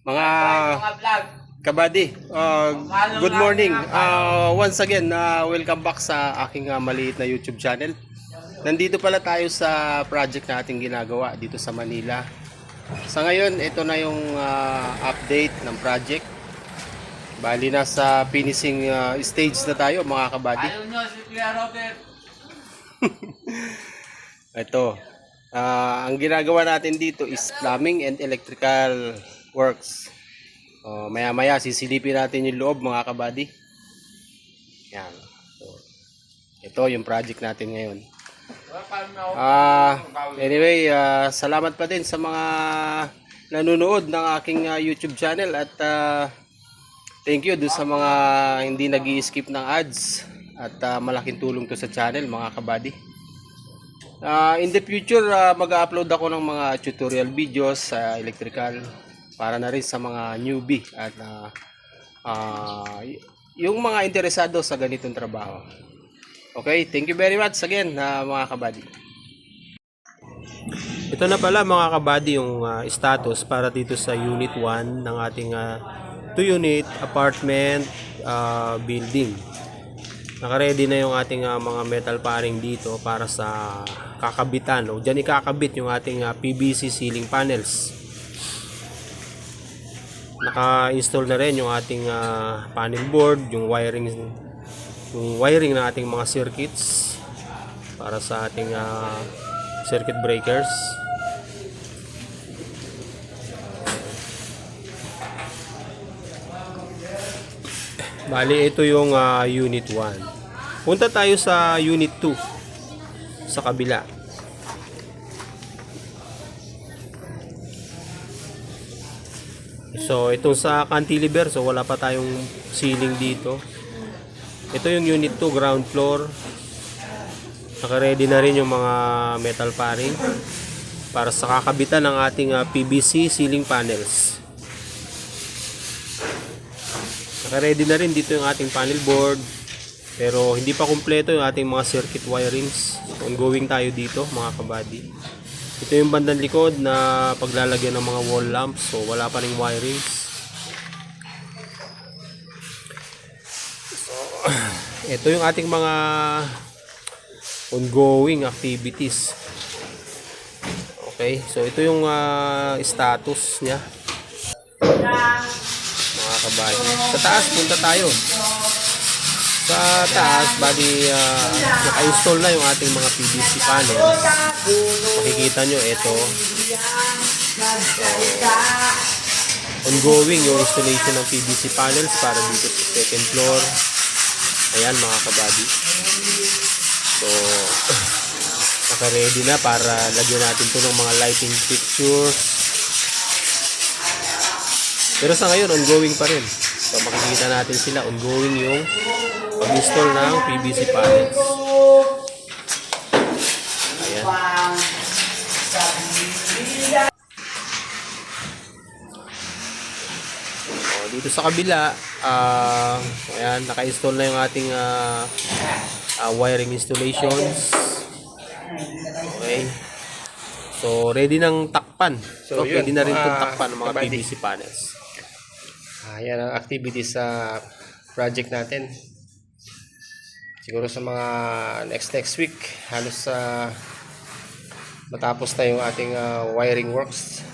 Mga kabady, good morning. Once again, welcome back sa aking maliit na YouTube channel. Nandito pala tayo sa project na ating ginagawa dito sa Manila. Sa ngayon, ito na yung update ng project. Bali na sa finishing stage na tayo mga kabady. Ayaw nyo si Kuya Robert. Ito, ang ginagawa natin dito is plumbing and electrical works. Maya maya sisilipin natin yung loob mga kabady. Yan. So, ito yung project natin ngayon. Anyway, salamat pa din sa mga nanonood ng aking YouTube channel at thank you doon sa mga hindi nag-i-skip ng ads at malaking tulong to sa channel mga kabady. In the future, mag-upload ako ng mga tutorial videos sa electrical para na rin sa mga newbie at yung mga interesado sa ganitong trabaho. Okay, thank you very much again mga kabady. Ito na pala mga kabady yung status para dito sa Unit 1 ng ating 2-unit apartment building. Naka-ready na yung ating mga metal paring dito para sa kakabitan. O dyan ikakabit yung ating PVC ceiling panels. Naka-install na rin yung ating panel board, yung wiring ng ating mga circuits para sa ating circuit breakers. Bali, ito yung Unit 1. Punta tayo sa Unit 2 sa kabila. So, itong sa cantilever, so wala pa tayong ceiling dito. Ito yung Unit 2, ground floor. Naka-ready na rin yung mga metal paring para sa kakabitan ng ating PVC ceiling panels. Naka-ready na rin dito yung ating panel board, pero hindi pa kumpleto yung ating mga circuit wirings. Ongoing tayo dito mga kabady. Ito yung bandang likod na paglalagyan ng mga wall lamps, so wala pa ring wirings. So, ito yung ating mga ongoing activities. Okay, so ito yung status niya mga kabady. Sa taas, punta tayo. Sa taas, bali naka-install na yung ating mga PVC panels. Makikita nyo ito. Ongoing yung installation ng PVC panels para dito sa second floor. Ayan mga kabady. So, naka-ready na para lagyan natin ito ng mga lighting fixtures. Pero sa ngayon, ongoing pa rin. So, makikita natin sila, ongoing yung pag-install ng PVC panels. Ayan. So, dito sa kabila, ayan, naka-install na yung ating wiring installations. Okay. So, ready ng takpan. So, pwede na rin itong takpan ng mga PVC panels. Yan ang activities sa project natin. Siguro sa mga next week, halos matapos na yung ating wiring works.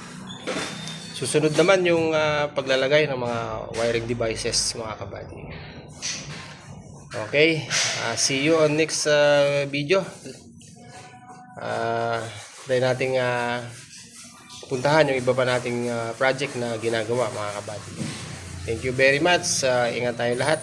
Susunod naman yung paglalagay ng mga wiring devices mga kabady. Okay, see you on next video. Try nating puntahan yung iba pa nating project na ginagawa mga kabady. Thank you very much. Ingat tayo lahat.